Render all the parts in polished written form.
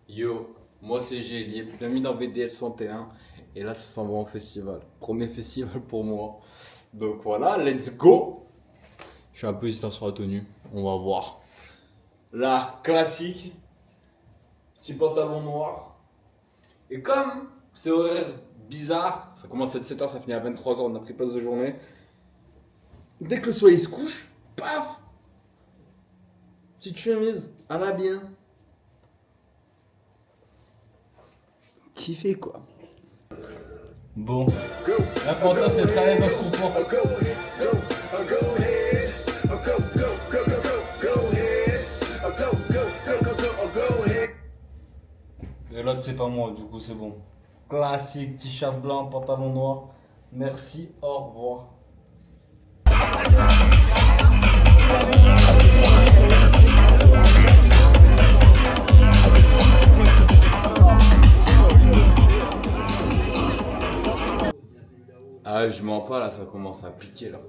Yo, moi c'est Gélier, bienvenue dans VDS 61 et là ça s'en va en festival. Premier festival pour moi. Donc voilà, let's go. Je suis un peu hésitant sur la tenue, on va voir. Là, classique, petit pantalon noir. Et comme c'est horaire bizarre, ça commence à 7h, ça finit à 23h, on a pris place de journée. Dès que le soleil se couche, paf, petite chemise à la bien. Kiffé quoi. Bon, l'important c'est de travailler dans ce confort. Et l'autre c'est pas moi, du coup c'est bon. Classique, t-shirt blanc, pantalon noir. Merci, au revoir. Ah, je mens pas là, ça commence à piquer là.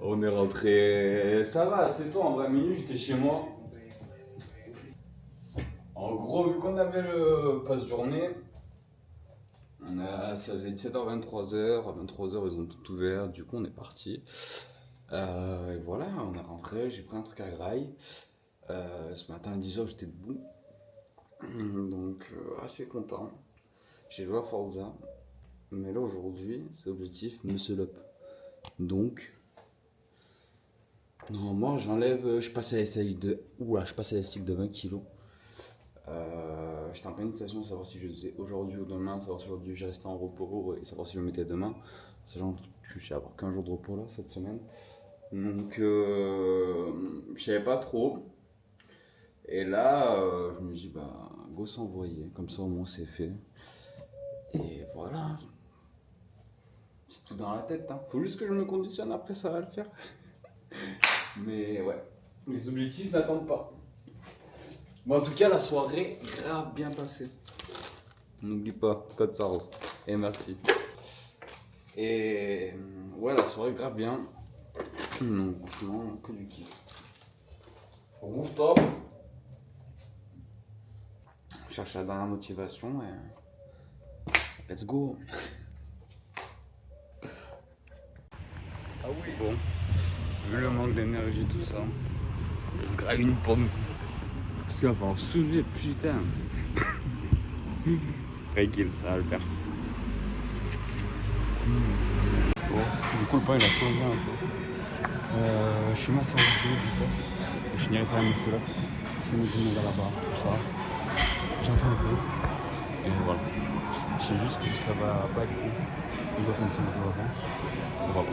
On est rentré. Ça va, c'est toi, en 20 minutes, j'étais chez moi. En gros, vu qu'on avait le passe-journée, ça faisait 17h, 23h. À 23h, ils ont tout ouvert, du coup, on est parti. Et voilà, on est rentré, j'ai pris un truc à graille. Ce matin à 10h, j'étais debout. Donc, assez content. J'ai joué à Forza. Mais là, aujourd'hui, c'est objectif Muscle Up. Donc, normalement, je passe à l'élastique de 20 kg. J'étais en pleine station, savoir si je le faisais aujourd'hui ou demain, savoir si aujourd'hui je restais en repos et savoir si je le mettais demain. Sachant que je vais avoir qu'un jour de repos là cette semaine. Donc je savais pas trop. Et là, je me dis bah go s'envoyer, comme ça au moins c'est fait. Et voilà. C'est tout dans la tête, hein. Faut juste que je me conditionne, après ça va le faire. Mais ouais, les objectifs n'attendent pas. Bon, en tout cas, la soirée grave bien passée. N'oublie pas, code SARS. Et merci. Et ouais, la soirée grave bien. Non, franchement, que du kiff. Rooftop. Je cherche la dernière motivation et let's go. Ah oui. Bon, vu le manque d'énergie, tout ça, on se grave une pomme. Parce qu'il va falloir soulever, putain. Tranquille, ça va le faire. Bon, du coup, le pain il a changé un peu. Chez moi, c'est un peu de biceps. Je finirai par un muscle up. Parce que moi, je vais là-bas, tout ça. J'entends un peu. Et voilà. Je sais juste que ça va pas être cool. Je dois faire une séance avant. On va voir.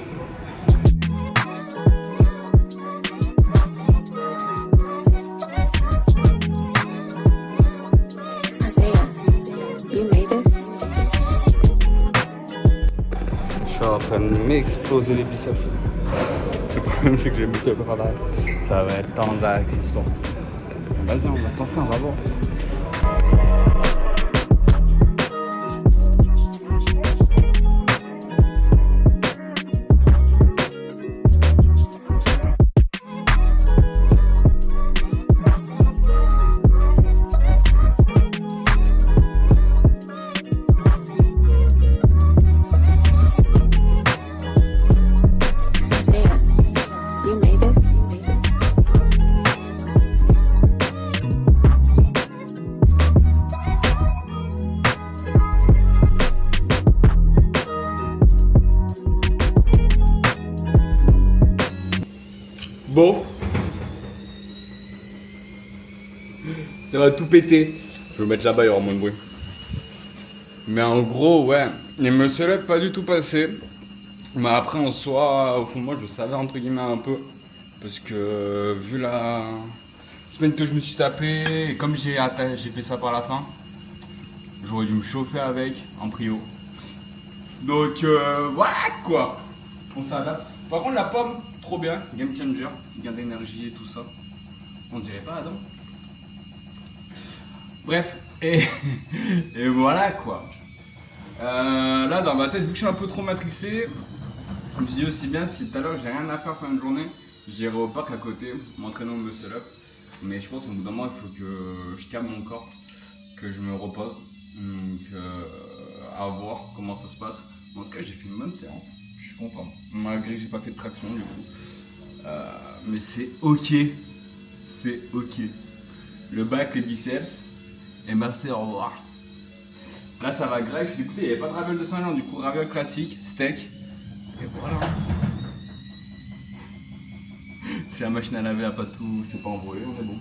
Je suis en train de m'exploser les biceps. Le problème c'est que les biceps là, ça va être tendax cette histoire. Vas-y, on va se lancer, on va voir. Bon, ça va tout péter. Je vais me mettre là-bas, il y aura moins de bruit. Mais en gros, ouais, il me serait pas du tout passé. Mais après, en soi, au fond de moi, je savais entre guillemets un peu. Parce que vu la semaine que je me suis tapé, et comme j'ai fait ça par la fin, j'aurais dû me chauffer avec en prio. Donc, voilà quoi. On s'adapte. Par contre, la pomme, trop bien, game changer, gain d'énergie et tout ça. On dirait pas Adam. Bref, et voilà quoi. Là dans ma tête, vu que je suis un peu trop matrixé, je me suis dit aussi bien si tout à l'heure j'ai rien à faire fin de journée, j'irai au parc à côté, m'entraîner au muscle up. Mais je pense qu'au bout d'un moment, il faut que je calme mon corps, que je me repose. Donc, à voir comment ça se passe. En tout cas, j'ai fait une bonne séance. Je suis content. Malgré que j'ai pas fait de traction du coup. Mais c'est ok. C'est ok. Le bac, les biceps. Et merci, au revoir. Là, ça va grave. Je suis dégoûté. Il n'y avait pas de raviol de Saint-Jean. Du coup, raviol classique, steak. Et voilà. Si la machine à laver a pas tout, c'est pas embrouillé, on est bon.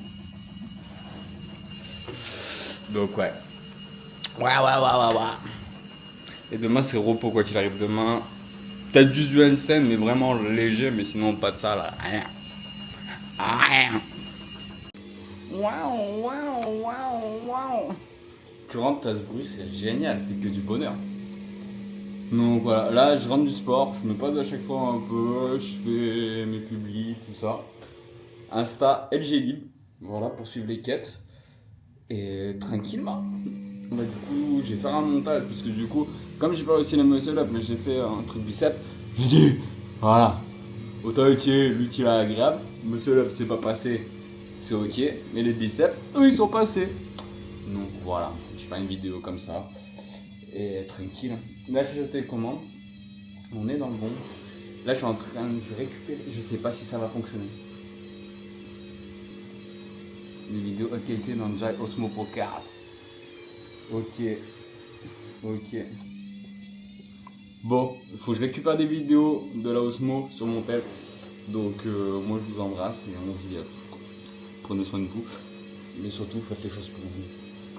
Donc ouais. Ouais. Et demain c'est repos quoi qu'il arrive demain. Peut-être juste du handstand mais vraiment léger, mais sinon pas de ça là. Rien. Waouh. Tu rentres, t'as ce bruit, c'est génial, c'est que du bonheur. Donc voilà, là je rentre du sport, je me pose à chaque fois un peu, je fais mes publics, tout ça. Insta LG Libre, voilà pour suivre les quêtes. Et tranquillement. Bah, du coup, j'ai fait un montage parce que du coup, comme j'ai pas aussi les muscle up, mais j'ai fait un truc bicep, j'ai dit voilà, autant utile, l'utile à agréable. Muscle up, c'est pas passé, c'est ok, mais les biceps, eux, ils sont passés. Donc voilà, je fais une vidéo comme ça et tranquille. Là, j'ai jeté les commandes, on est dans le bon. Là, je suis en train de récupérer, je sais pas si ça va fonctionner. Les vidéos haute qualité dans Jai Osmo Pro 4. Ok. Bon, il faut que je récupère des vidéos de la Osmo sur mon tel. Donc moi je vous embrasse et on se dit à plus. Prenez soin de vous. Mais surtout faites les choses pour vous.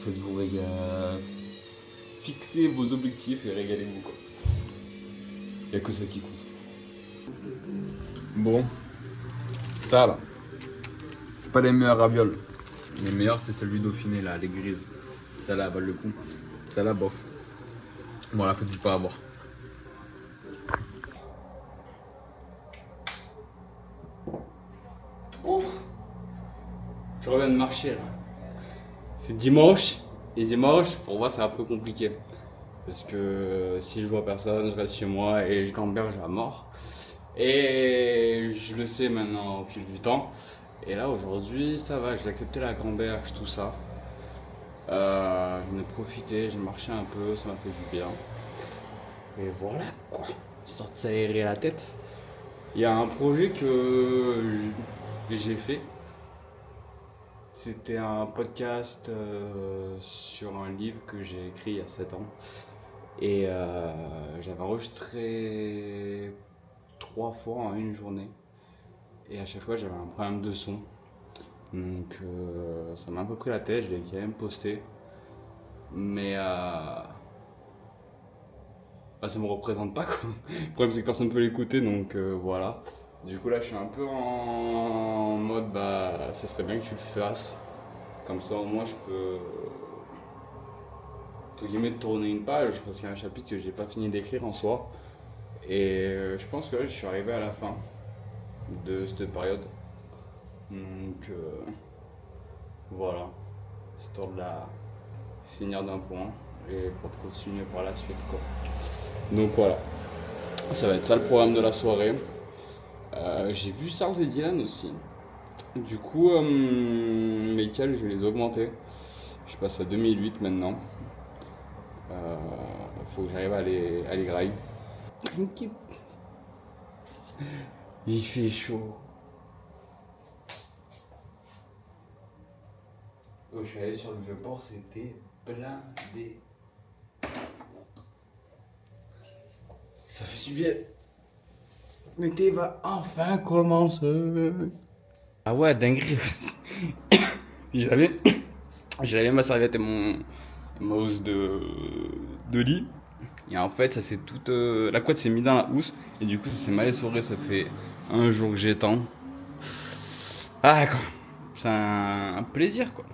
Faites-vous régaler. Fixez vos objectifs et régalez-vous quoi. Il n'y a que ça qui compte. Bon, ça là, c'est pas les meilleurs ravioles. Les meilleurs c'est celui Dauphiné là, les grises. Ça là valent le coup. Ça là bof. Voilà, faut-il pas avoir. Oh, je reviens de marcher là. C'est dimanche. Et dimanche, pour moi, c'est un peu compliqué. Parce que si je vois personne, je reste chez moi et je gamberge à mort. Et je le sais maintenant au fil du temps. Et là, aujourd'hui, ça va, j'ai accepté la gamberge, tout ça. J'en ai profité, j'ai marché un peu, ça m'a fait du bien. Et voilà quoi. Histoire de s'aérer la tête. Il y a un projet que j'ai fait. C'était un podcast sur un livre que j'ai écrit il y a 7 ans. Et j'avais enregistré 3 fois en une journée. Et à chaque fois j'avais un problème de son. Donc ça m'a un peu pris la tête, je l'ai quand même posté. Mais bah, ça me représente pas quoi. Le problème c'est que personne ne peut l'écouter donc voilà. Du coup là je suis un peu en mode bah ça serait bien que tu le fasses. Comme ça au moins je peux entre guillemets tourner une page parce qu'il y a un chapitre que j'ai pas fini d'écrire en soi. Et je pense que là je suis arrivé à la fin de cette période. Donc voilà. Histoire de la finir d'un point et pour continuer par la suite quoi. Donc voilà. Ça va être ça le programme de la soirée. J'ai vu Sars et Dylan aussi. Du coup, mes cales, je vais les augmenter. Je passe à 2008 maintenant. Faut que j'arrive à les grailler. Il fait chaud. Oh, je suis allé sur le vieux port, c'était blindé. Ça fait du bien. L'été va enfin commencer. Ah ouais, dinguerie. J'avais ma serviette et ma housse de lit. Et en fait, ça c'est toute. La couette s'est mise dans la housse. Et du coup, ça s'est mal essoré. Ça fait un jour que j'étends. Ah, quoi. C'est un plaisir, quoi.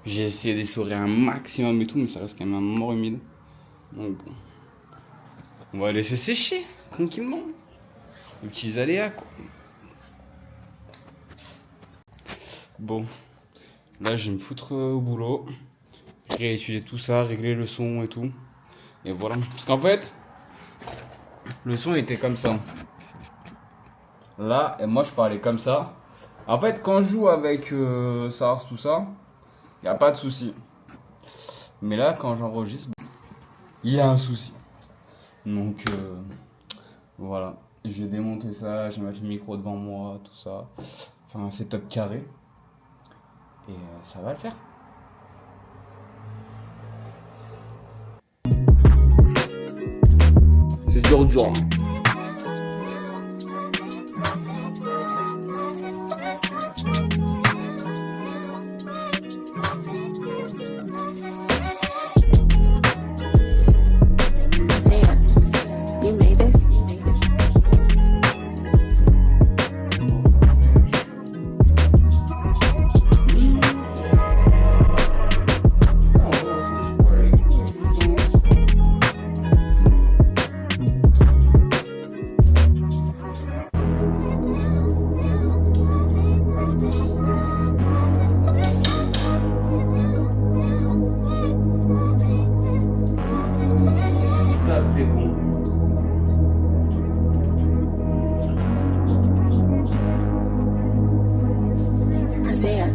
J'ai essayé d'essorer un maximum et tout, mais ça reste quand même un mort humide. Donc bon. On va laisser sécher, tranquillement. Les petits aléas, quoi. Bon. Là, je vais me foutre au boulot. Réétudier tout ça, régler le son et tout. Et voilà. Parce qu'en fait, le son était comme ça. Là, et moi je parlais comme ça. En fait, quand je joue avec SARS, tout ça, y a pas de souci. Mais là, quand j'enregistre, il y a un souci. Donc, voilà. Je vais démonter ça, je vais mettre le micro devant moi, tout ça. Enfin, un setup carré. Et ça va le faire. C'est dur. Ça, c'est bon. Isaiah,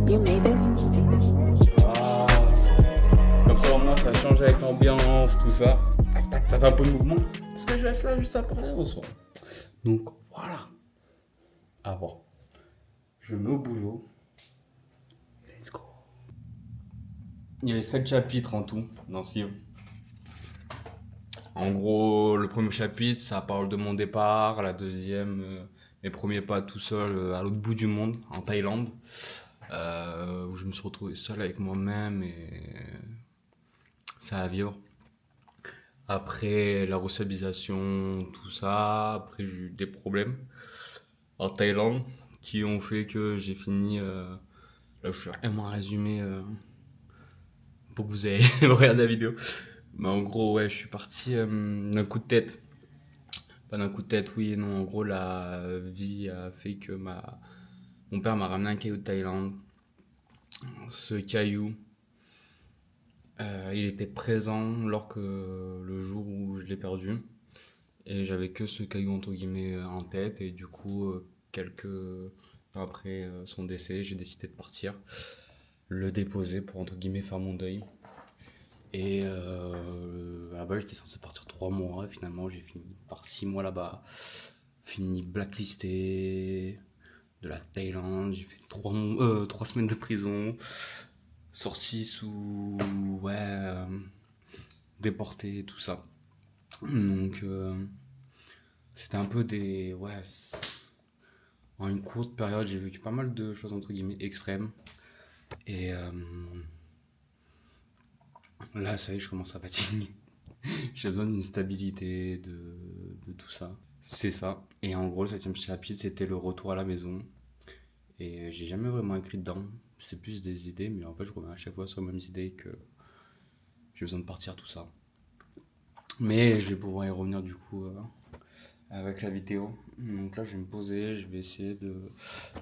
you made this? Ah. Comme ça, au moins, ça change avec l'ambiance, tout ça. Ça fait un peu de mouvement. Parce que je vais être là juste après en soi. Donc, voilà. À voir. Je me mets au boulot. Let's go. Il y a 7 chapitres en tout dans ce livre. En gros, le premier chapitre, ça parle de mon départ. La deuxième, mes premiers pas tout seul à l'autre bout du monde, en Thaïlande. Où je me suis retrouvé seul avec moi-même et ça à vivre. Après la resocialisation, tout ça. Après, j'ai eu des problèmes en Thaïlande qui ont fait que j'ai fini. Là, je vais faire un résumé pour que vous ayez regardé la vidéo. Mais en gros, ouais, je suis parti d'un coup de tête. Pas d'un coup de tête, oui et non. En gros, la vie a fait que mon père m'a ramené un caillou de Thaïlande. Ce caillou, il était présent lors que le jour où je l'ai perdu. Et j'avais que ce caillou entre guillemets en tête. Et du coup, quelques temps après son décès, j'ai décidé de partir, le déposer pour entre guillemets faire mon deuil. Et là-bas, j'étais censé partir 3 mois. Finalement, j'ai fini par 6 mois là-bas. Fini blacklisté de la Thaïlande. J'ai fait 3 semaines de prison. Sorti sous. Ouais. Déporté, tout ça. Donc, c'était un peu des. Ouais. En une courte période, j'ai vécu pas mal de choses entre guillemets extrêmes. Et là, ça y est, je commence à fatiguer. J'ai besoin d'une stabilité, de tout ça. C'est ça. Et en gros, le 7e chapitre, c'était le retour à la maison. Et j'ai jamais vraiment écrit dedans. C'est plus des idées, mais en fait, je reviens à chaque fois sur les mêmes idées que j'ai besoin de partir, tout ça. Mais je vais pouvoir y revenir du coup avec la vidéo. Donc là, je vais me poser, je vais essayer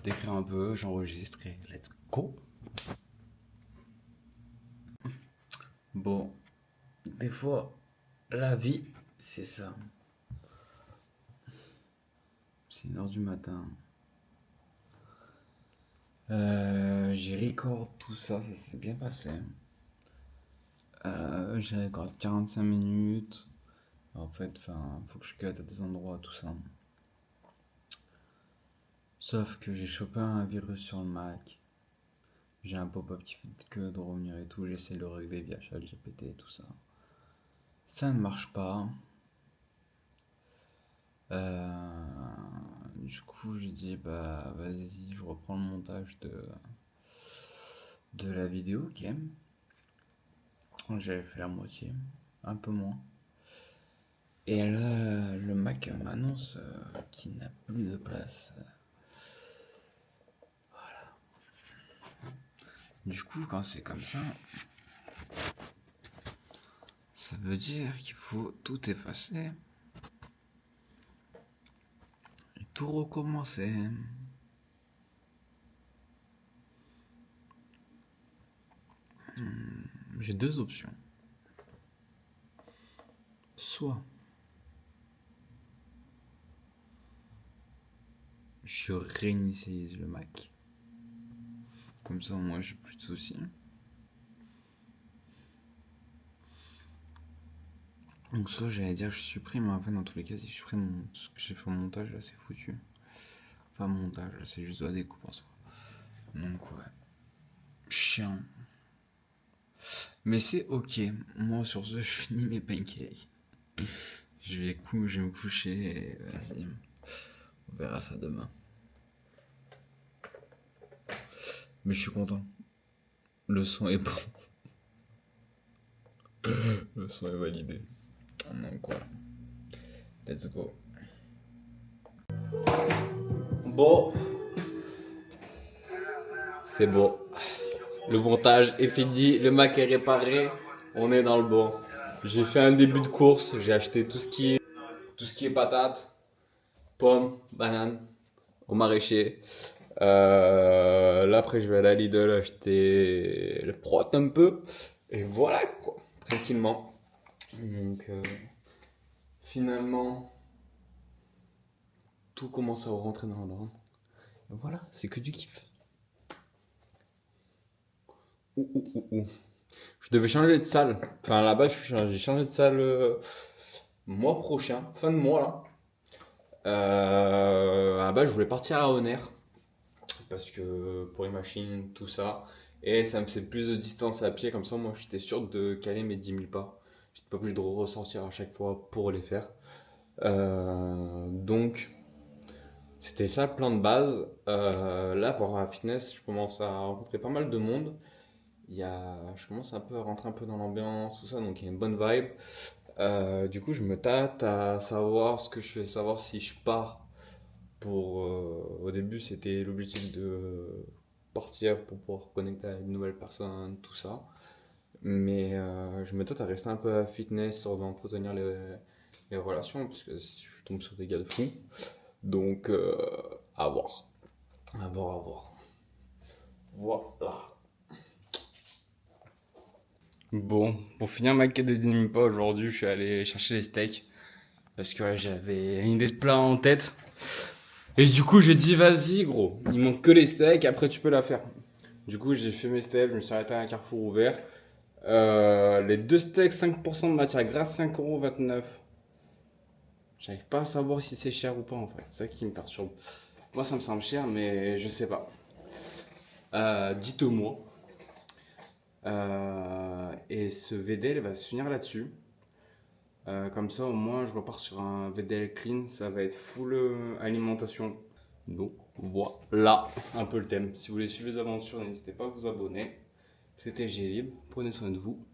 d'écrire un peu, j'enregistre et let's go! Bon, des fois, la vie, c'est ça. C'est 1h du matin. J'ai record tout ça, ça s'est bien passé. J'ai record 45 minutes. En fait, faut que je cut à des endroits, tout ça. Sauf que j'ai chopé un virus sur le Mac. J'ai un pop-up qui fait que de revenir et tout. J'essaie de le régler via ChatGPT et tout ça. Ça ne marche pas. Du coup, j'ai dit, bah vas-y, je reprends le montage de la vidéo, ok. J'avais fait la moitié, un peu moins. Et là, le Mac m'annonce qu'il n'a plus de place. Voilà. Du coup, quand c'est comme ça, ça veut dire qu'il faut tout effacer. Et tout recommencer. J'ai 2 options. Soit je réinitialise le Mac. Comme ça, moi, j'ai plus de soucis. Donc, soit j'allais dire je supprime, mais en fait, dans tous les cas, si je supprime ce que j'ai fait au montage, là, c'est foutu. Enfin, montage, c'est juste de la découpe en soi. Donc, ouais. Chiant. Mais c'est ok. Moi, sur ce, je finis mes pancakes. Je vais me coucher et vas-y. On verra ça demain. Mais je suis content. Le son est bon. Le son est validé. Donc voilà. Let's go. Bon. C'est bon. Le montage est fini. Le Mac est réparé. On est dans le bon. J'ai fait un début de course. J'ai acheté tout ce qui est patates, pommes, bananes au maraîcher. Là après je vais aller à Lidl acheter le prot un peu. Et voilà quoi. Tranquillement. Donc finalement tout commence à rentrer dans l'ordre. Voilà, c'est que du kiff. Je devais changer de salle. Enfin là-bas j'ai changé de salle mois prochain, fin de mois là. À la base je voulais partir à Honner. Parce que pour les machines, tout ça. Et ça me fait plus de distance à pied, comme ça moi j'étais sûr de caler mes 10 000 pas. J'étais pas obligé de ressortir à chaque fois pour les faire. Donc c'était ça le plan de base. Là pour la fitness, je commence à rencontrer pas mal de monde. Je commence un peu à rentrer un peu dans l'ambiance, tout ça, donc il y a une bonne vibe. Du coup je me tâte à savoir ce que je fais, savoir si je pars au début, c'était l'objectif de partir pour pouvoir connecter à une nouvelle personne, tout ça. Mais je me tâte à rester un peu à fitness, histoire d'entretenir les relations, parce que je tombe sur des gars de fous. Donc, à voir. À voir, à voir. Voilà. Bon, pour finir ma quête de 10 pas aujourd'hui, je suis allé chercher les steaks. Parce que ouais, j'avais une idée de plat en tête. Et du coup, j'ai dit, vas-y, gros, il manque que les steaks, après tu peux la faire. Du coup, j'ai fait mes steaks, je me suis arrêté à un Carrefour ouvert. Les deux steaks, 5% de matière grasse, 5,29 €. J'arrive pas à savoir si c'est cher ou pas en fait, c'est ça qui me perturbe. Moi, ça me semble cher, mais je sais pas. Dites-moi. Et ce VDL va se finir là-dessus. Comme ça, au moins, je repars sur un VDL clean. Ça va être full alimentation. Donc, voilà un peu le thème. Si vous voulez suivre les aventures, n'hésitez pas à vous abonner. C'était Gélib. Prenez soin de vous.